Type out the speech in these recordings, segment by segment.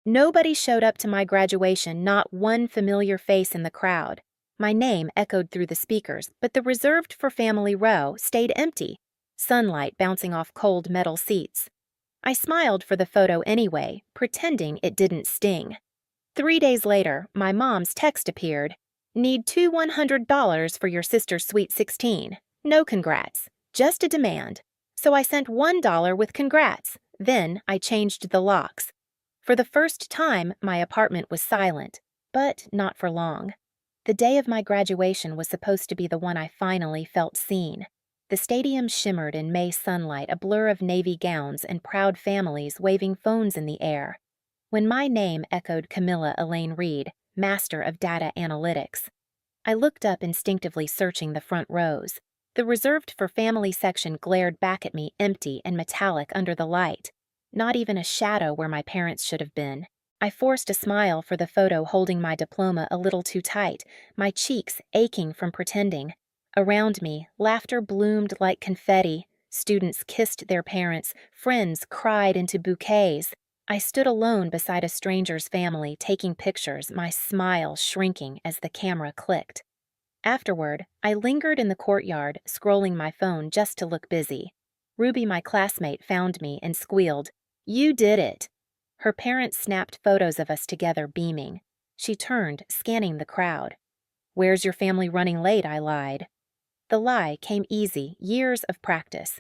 Nobody showed up to my graduation, not one familiar face in the crowd. My name echoed through the speakers, but the reserved for family row stayed empty, sunlight bouncing off cold metal seats. I smiled for the photo anyway, pretending it didn't sting. 3 days later, my mom's text appeared. Need two $100 for your sister's Sweet 16. No congrats, just a demand. So I sent $1 with congrats. Then I changed the locks. For the first time, my apartment was silent, but not for long. The day of my graduation was supposed to be the one I finally felt seen. The stadium shimmered in May sunlight, a blur of navy gowns and proud families waving phones in the air. When my name echoed Camilla Elaine Reed, master of data analytics, I looked up instinctively, searching the front rows. The reserved for family section glared back at me, empty and metallic under the light. Not even a shadow where my parents should have been. I forced a smile for the photo, holding my diploma a little too tight, my cheeks aching from pretending. Around me, laughter bloomed like confetti. Students kissed their parents, friends cried into bouquets. I stood alone beside a stranger's family, taking pictures, my smile shrinking as the camera clicked. Afterward, I lingered in the courtyard, scrolling my phone just to look busy. Ruby, my classmate, found me and squealed, "You did it!" Her parents snapped photos of us together, beaming. She turned, scanning the crowd. "Where's your family running late?" I lied. The lie came easy, years of practice.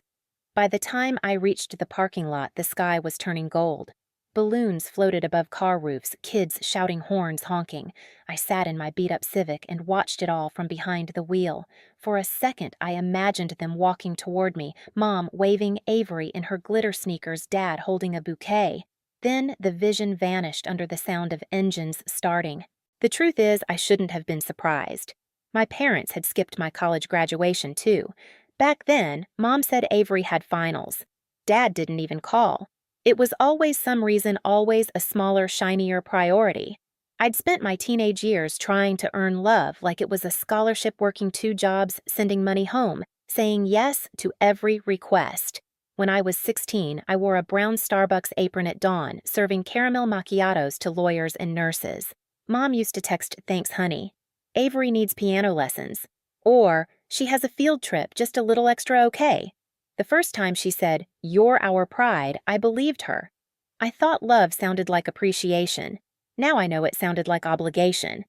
By the time I reached the parking lot, the sky was turning gold. Balloons floated above car roofs, kids shouting, horns honking. I sat in my beat-up Civic and watched it all from behind the wheel. For a second, I imagined them walking toward me, Mom waving, Avery in her glitter sneakers, Dad holding a bouquet. Then the vision vanished under the sound of engines starting. The truth is, I shouldn't have been surprised. My parents had skipped my college graduation, too. Back then, Mom said Avery had finals. Dad didn't even call. It was always some reason, always a smaller, shinier priority. I'd spent my teenage years trying to earn love like it was a scholarship, working 2 jobs, sending money home, saying yes to every request. When I was 16, I wore a brown Starbucks apron at dawn, serving caramel macchiatos to lawyers and nurses. Mom used to text, "Thanks, honey. Avery needs piano lessons." Or, "She has a field trip, just a little extra okay." The first time she said, "You're our pride," I believed her. I thought love sounded like appreciation. Now I know it sounded like obligation.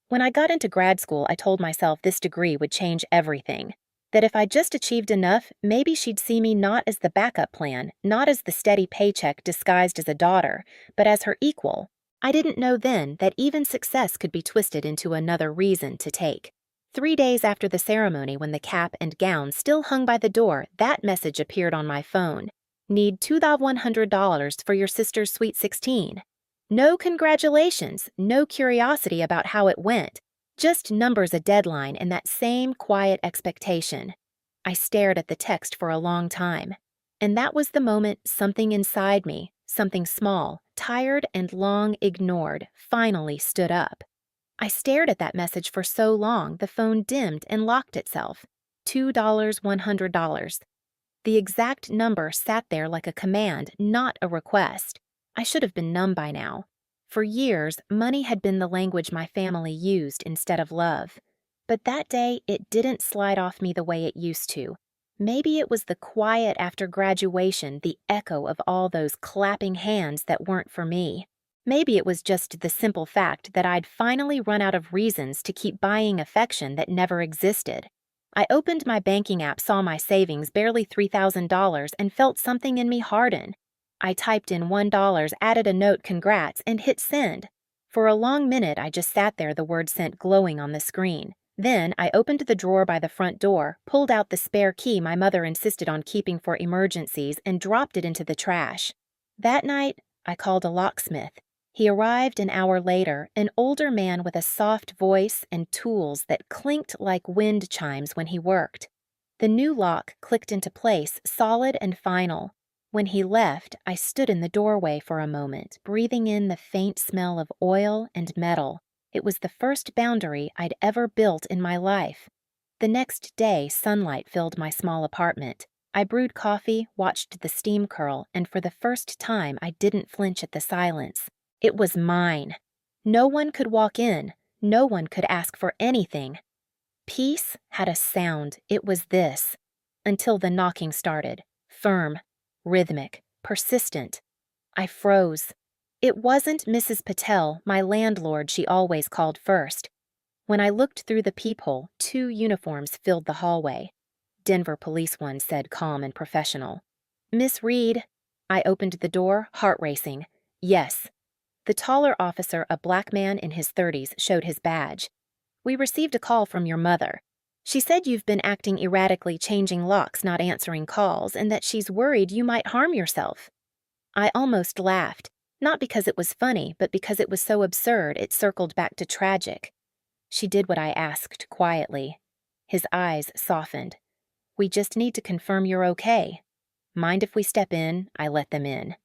When I got into grad school, I told myself this degree would change everything. That if I just achieved enough, maybe she'd see me not as the backup plan, not as the steady paycheck disguised as a daughter, but as her equal. I didn't know then that even success could be twisted into another reason to take. 3 days after the ceremony, when the cap and gown still hung by the door, that message appeared on my phone. Need $2,100 for your sister's Sweet 16. No congratulations, no curiosity about how it went. Just numbers, a deadline, and that same quiet expectation. I stared at the text for a long time. And that was the moment something inside me, something small, tired and long ignored, finally stood up. I stared at that message for so long, the phone dimmed and locked itself. $2,100. The exact number sat there like a command, not a request. I should have been numb by now. For years, money had been the language my family used instead of love. But that day, it didn't slide off me the way it used to. Maybe it was the quiet after graduation, the echo of all those clapping hands that weren't for me. Maybe it was just the simple fact that I'd finally run out of reasons to keep buying affection that never existed. I opened my banking app, saw my savings, barely $3,000, and felt something in me harden. I typed in $1, added a note, "Congrats," and hit send. For a long minute, I just sat there, the word sent glowing on the screen. Then I opened the drawer by the front door, pulled out the spare key my mother insisted on keeping for emergencies, and dropped it into the trash. That night, I called a locksmith. He arrived an hour later, an older man with a soft voice and tools that clinked like wind chimes when he worked. The new lock clicked into place, solid and final. When he left, I stood in the doorway for a moment, breathing in the faint smell of oil and metal. It was the first boundary I'd ever built in my life. The next day, sunlight filled my small apartment. I brewed coffee, watched the steam curl, and for the first time, I didn't flinch at the silence. It was mine. No one could walk in. No one could ask for anything. Peace had a sound. It was this. Until the knocking started. Firm, rhythmic, persistent. I froze. It wasn't Mrs. Patel, my landlord she always called first. When I looked through the peephole, 2 uniforms filled the hallway. Denver police one said calm and professional. "Miss Reed." I opened the door, heart racing. Yes. The taller officer, a black man in his 30s, showed his badge. "We received a call from your mother. She said you've been acting erratically, changing locks, not answering calls, and that she's worried you might harm yourself." I almost laughed, not because it was funny, but because it was so absurd it circled back to tragic. She did what I asked quietly. His eyes softened. "We just need to confirm you're okay. Mind if we step in?" I let them in.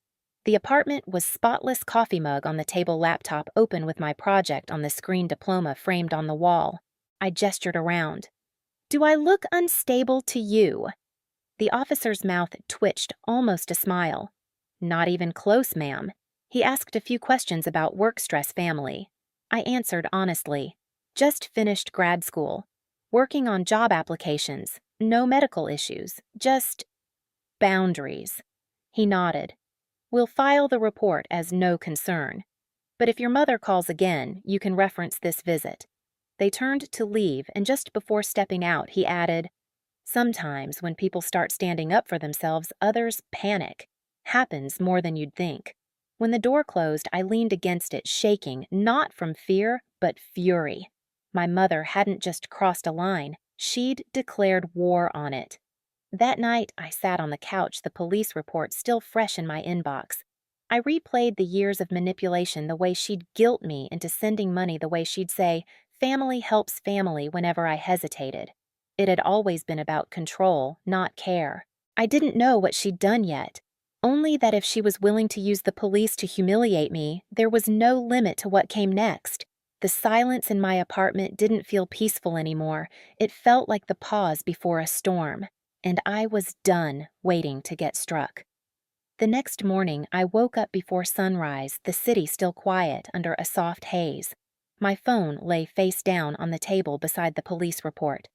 The apartment was spotless, coffee mug on the table, laptop open with my project on the screen, diploma framed on the wall. I gestured around. "Do I look unstable to you?" The officer's mouth twitched, almost a smile. "Not even close, ma'am." He asked a few questions about work stress, family. I answered honestly. Just finished grad school. Working on job applications. No medical issues. Just boundaries. He nodded. "We'll file the report as no concern. But if your mother calls again, you can reference this visit." They turned to leave, and just before stepping out, he added, "Sometimes when people start standing up for themselves, others panic. Happens more than you'd think." When the door closed, I leaned against it, shaking, not from fear, but fury. My mother hadn't just crossed a line, she'd declared war on it. That night, I sat on the couch, the police report still fresh in my inbox. I replayed the years of manipulation, the way she'd guilt me into sending money, the way she'd say, "Family helps family," whenever I hesitated. It had always been about control, not care. I didn't know what she'd done yet. Only that if she was willing to use the police to humiliate me, there was no limit to what came next. The silence in my apartment didn't feel peaceful anymore. It felt like the pause before a storm. And I was done waiting to get struck. The next morning, I woke up before sunrise, the city still quiet under a soft haze. My phone lay face down on the table beside the police report.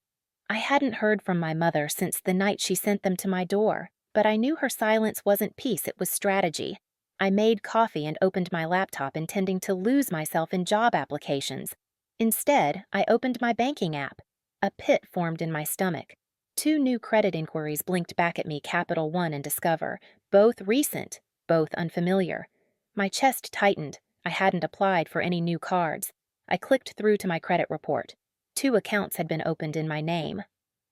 I hadn't heard from my mother since the night she sent them to my door, but I knew her silence wasn't peace, it was strategy. I made coffee and opened my laptop, intending to lose myself in job applications. Instead, I opened my banking app. A pit formed in my stomach. 2 new credit inquiries blinked back at me, Capital One and Discover, both recent, both unfamiliar. My chest tightened. I hadn't applied for any new cards. I clicked through to my credit report. 2 accounts had been opened in my name.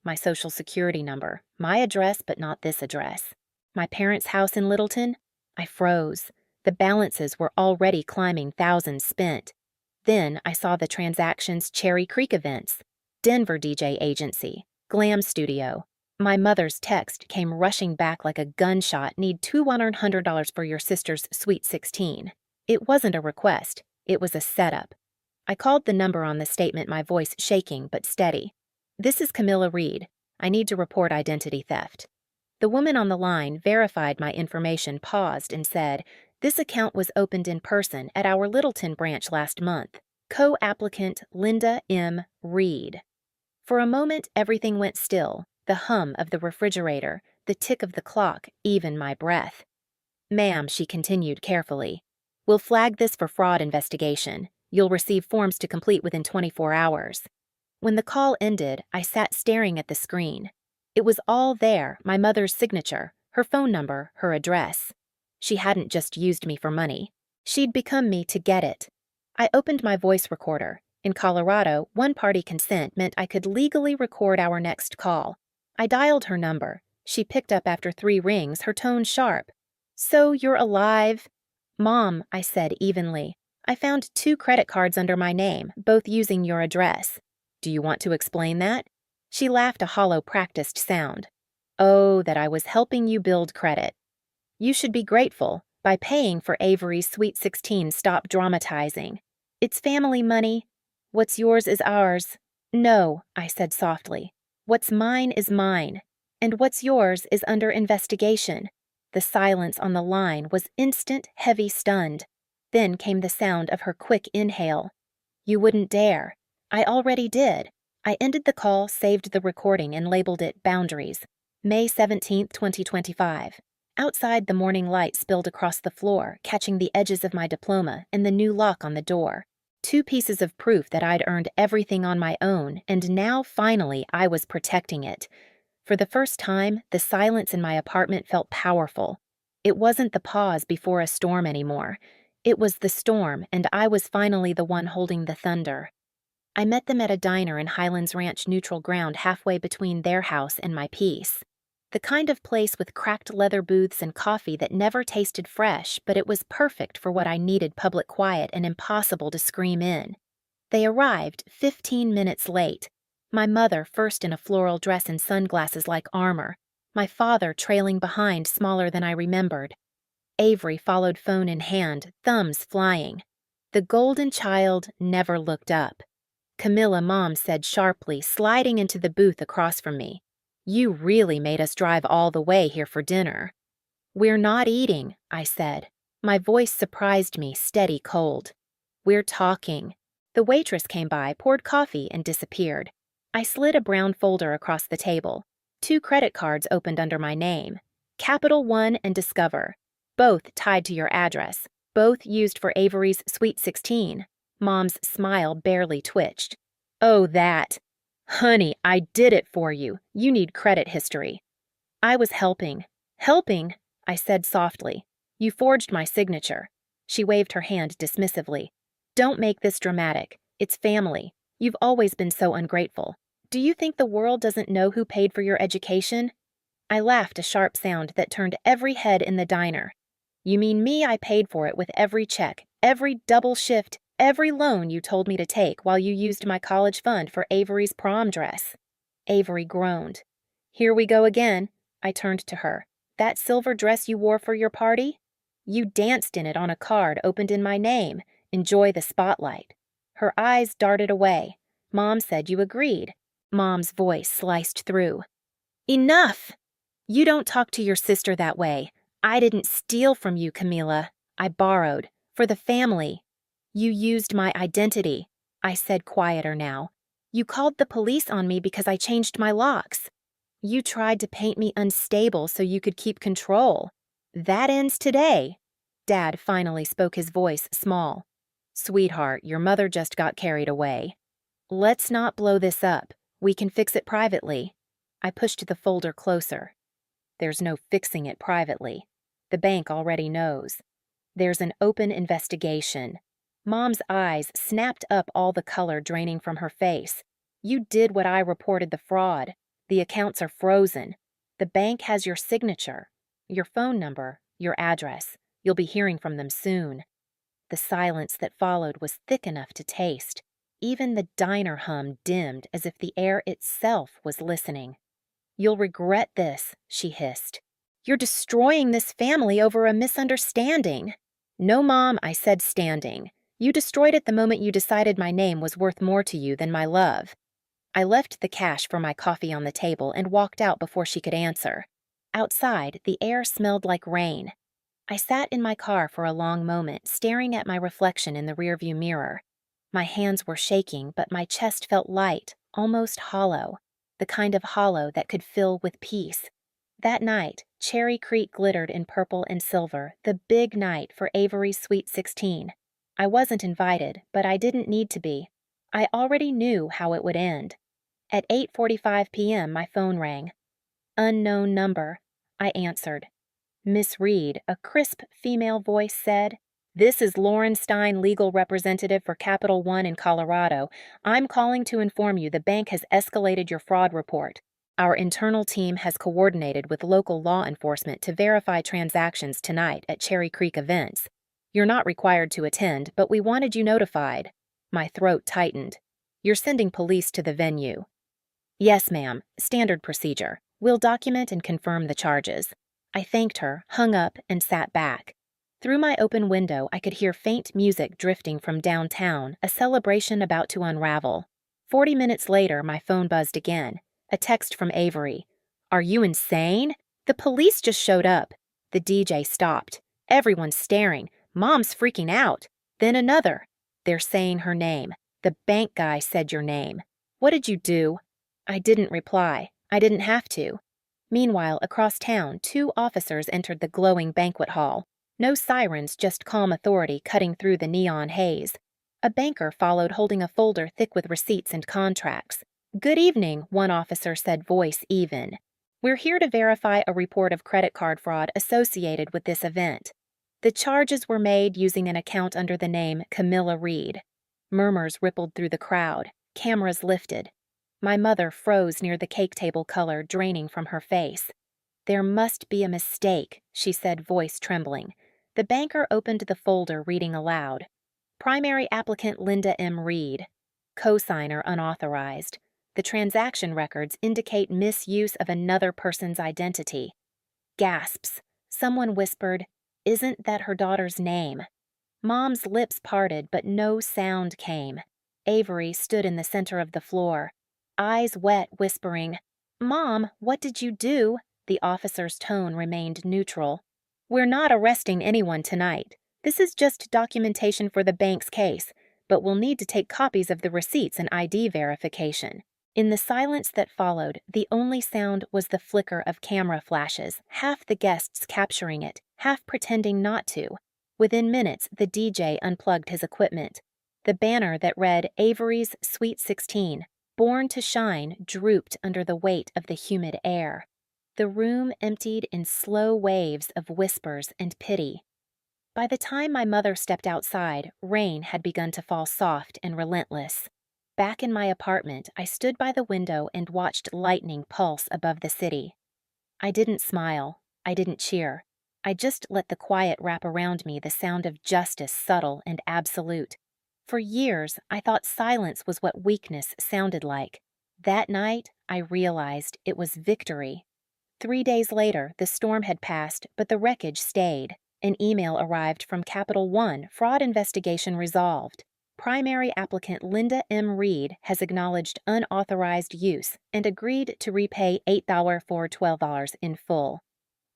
My social security number, my address, but not this address. My parents' house in Littleton? I froze. The balances were already climbing, thousands spent. Then I saw the transactions: Cherry Creek events, Denver DJ agency, Glam Studio. My mother's text came rushing back like a gunshot. "Need $200 for your sister's Sweet 16. It wasn't a request. It was a setup. I called the number on the statement, my voice shaking but steady. "This is Camilla Reed. I need to report identity theft." The woman on the line verified my information, paused, and said, "This account was opened in person at our Littleton branch last month. Co-applicant Linda M. Reed." For a moment, everything went still. The hum of the refrigerator, the tick of the clock, even my breath. "Ma'am," she continued carefully, "we'll flag this for fraud investigation. You'll receive forms to complete within 24 hours. When the call ended, I sat staring at the screen. It was all there, my mother's signature, her phone number, her address. She hadn't just used me for money. She'd become me to get it. I opened my voice recorder. In Colorado, one-party consent meant I could legally record our next call. I dialed her number. She picked up after 3 rings, her tone sharp. "So you're alive?" "Mom," I said evenly. "I found 2 credit cards under my name, both using your address. Do you want to explain that?" She laughed, a hollow, practiced sound. "Oh, that I was helping you build credit. You should be grateful. By paying for Avery's Sweet 16, stop dramatizing. It's family money. What's yours is ours." "No," I said softly. "What's mine is mine. And what's yours is under investigation." The silence on the line was instant, heavy, stunned. Then came the sound of her quick inhale. You wouldn't dare. I already did. I ended the call, saved the recording, and labeled it Boundaries. May 17th, 2025. Outside, the morning light spilled across the floor, catching the edges of my diploma and the new lock on the door. 2 pieces of proof that I'd earned everything on my own, and now, finally, I was protecting it. For the first time, the silence in my apartment felt powerful. It wasn't the pause before a storm anymore. It was the storm, and I was finally the one holding the thunder. I met them at a diner in Highlands Ranch neutral ground halfway between their house and my peace. The kind of place with cracked leather booths and coffee that never tasted fresh, but it was perfect for what I needed: public quiet and impossible to scream in. They arrived 15 minutes late. My mother first in a floral dress and sunglasses like armor. My father trailing behind, smaller than I remembered. Avery followed, phone in hand, thumbs flying. The golden child never looked up. Camilla, Mom said sharply, sliding into the booth across from me. You really made us drive all the way here for dinner. We're not eating, I said. My voice surprised me, steady, cold. We're talking. The waitress came by, poured coffee, and disappeared. I slid a brown folder across the table. 2 credit cards opened under my name. Capital One and Discover. Both tied to your address. Both used for Avery's Sweet 16. Mom's smile barely twitched. Oh, that. Honey, I did it for you. You need credit history. I was helping. Helping, I said softly. You forged my signature. She waved her hand dismissively. Don't make this dramatic. It's family. You've always been so ungrateful. Do you think the world doesn't know who paid for your education? I laughed, a sharp sound that turned every head in the diner. You mean me? I paid for it with every check, every double shift, every loan you told me to take while you used my college fund for Avery's prom dress. Avery groaned. Here we go again. I turned to her. That silver dress you wore for your party? You danced in it on a card opened in my name. Enjoy the spotlight. Her eyes darted away. Mom said you agreed. Mom's voice sliced through. Enough! You don't talk to your sister that way. I didn't steal from you, Camila. I borrowed. For the family. You used my identity, I said, quieter now. You called the police on me because I changed my locks. You tried to paint me unstable so you could keep control. That ends today. Dad finally spoke, his voice small. Sweetheart, your mother just got carried away. Let's not blow this up. We can fix it privately. I pushed the folder closer. There's no fixing it privately. The bank already knows. There's an open investigation. Mom's eyes snapped up, all the color draining from her face. You did what I reported: the fraud. The accounts are frozen. The bank has your signature, your phone number, your address. You'll be hearing from them soon. The silence that followed was thick enough to taste. Even the diner hum dimmed, as if the air itself was listening. You'll regret this, she hissed. You're destroying this family over a misunderstanding. No, Mom, I said, standing. You destroyed it the moment you decided my name was worth more to you than my love. I left the cash for my coffee on the table and walked out before she could answer. Outside, the air smelled like rain. I sat in my car for a long moment, staring at my reflection in the rearview mirror. My hands were shaking, but my chest felt light, almost hollow, the kind of hollow that could fill with peace. That night, Cherry Creek glittered in purple and silver, the big night for Avery's Sweet 16. I wasn't invited, but I didn't need to be. I already knew how it would end. At 8:45 p.m., my phone rang. Unknown number. I answered. Miss Reed, a crisp female voice said, This is Lauren Stein, legal representative for Capital One in Colorado. I'm calling to inform you the bank has escalated your fraud report. Our internal team has coordinated with local law enforcement to verify transactions tonight at Cherry Creek events. You're not required to attend, but we wanted you notified. My throat tightened. You're sending police to the venue. Yes, ma'am. Standard procedure. We'll document and confirm the charges. I thanked her, hung up, and sat back. Through my open window, I could hear faint music drifting from downtown, a celebration about to unravel. 40 minutes later, my phone buzzed again. A text from Avery. Are you insane? The police just showed up. The DJ stopped. Everyone's staring. Mom's freaking out. Then another. They're saying her name. The bank guy said your name. What did you do? I didn't reply. I didn't have to. Meanwhile, across town, 2 officers entered the glowing banquet hall. No sirens, just calm authority cutting through the neon haze. A banker followed holding a folder thick with receipts and contracts. Good evening, one officer said, voice even. We're here to verify a report of credit card fraud associated with this event. The charges were made using an account under the name Camilla Reed. Murmurs rippled through the crowd. Cameras lifted. My mother froze near the cake table, color draining from her face. There must be a mistake, she said, voice trembling. The banker opened the folder, reading aloud. Primary applicant Linda M. Reed. Cosigner unauthorized. The transaction records indicate misuse of another person's identity. Gasps. Someone whispered, "Isn't that her daughter's name?" Mom's lips parted, but no sound came. Avery stood in the center of the floor, eyes wet, whispering, "Mom, what did you do?" The officer's tone remained neutral. "We're not arresting anyone tonight. This is just documentation for the bank's case, but we'll need to take copies of the receipts and ID verification." In the silence that followed, the only sound was the flicker of camera flashes, half the guests capturing it, half pretending not to. Within minutes, the DJ unplugged his equipment. The banner that read Avery's Sweet 16, Born to Shine, drooped under the weight of the humid air. The room emptied in slow waves of whispers and pity. By the time my mother stepped outside, rain had begun to fall soft and relentless. Back in my apartment, I stood by the window and watched lightning pulse above the city. I didn't smile. I didn't cheer. I just let the quiet wrap around me, the sound of justice subtle and absolute. For years, I thought silence was what weakness sounded like. That night, I realized it was victory. 3 days later, the storm had passed, but the wreckage stayed. An email arrived from Capital One, fraud investigation resolved. Primary applicant Linda M. Reed has acknowledged unauthorized use and agreed to repay $8 for $12 in full.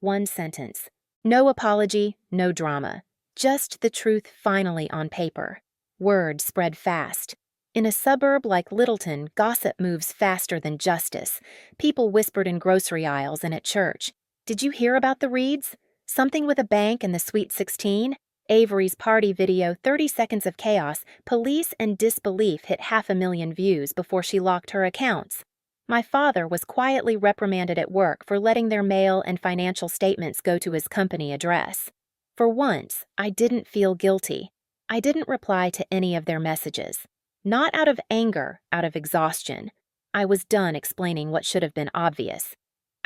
One sentence. No apology, no drama. Just the truth finally on paper. Word spread fast. In a suburb like Littleton, gossip moves faster than justice. People whispered in grocery aisles and at church. Did you hear about the Reeds? Something with a bank and the Sweet 16? Avery's party video, 30 Seconds of Chaos, police and disbelief hit 500,000 views before she locked her accounts. My father was quietly reprimanded at work for letting their mail and financial statements go to his company address. For once, I didn't feel guilty. I didn't reply to any of their messages. Not out of anger, out of exhaustion. I was done explaining what should have been obvious.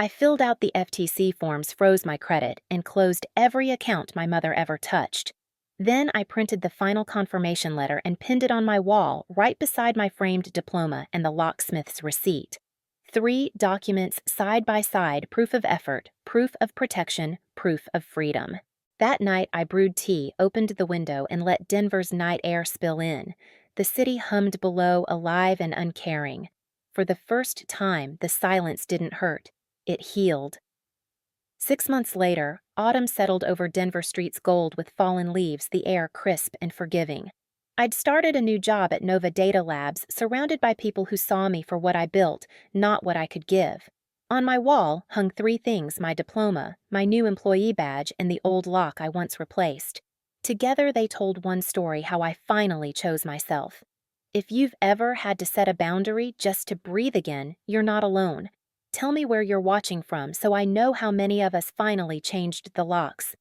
I filled out the FTC forms, froze my credit, and closed every account my mother ever touched. Then I printed the final confirmation letter and pinned it on my wall right beside my framed diploma and the locksmith's receipt. 3 documents side by side, proof of effort, proof of protection, proof of freedom. That night I brewed tea, opened the window, and let Denver's night air spill in. The city hummed below, alive and uncaring. For the first time, the silence didn't hurt. It healed. 6 months later, autumn settled over Denver streets gold with fallen leaves, the air crisp and forgiving. I'd started a new job at Nova Data Labs, surrounded by people who saw me for what I built, not what I could give. On my wall hung 3 things: my diploma, my new employee badge, and the old lock I once replaced. Together they told one story: how I finally chose myself. If you've ever had to set a boundary just to breathe again, you're not alone. Tell me where you're watching from so I know how many of us finally changed the locks.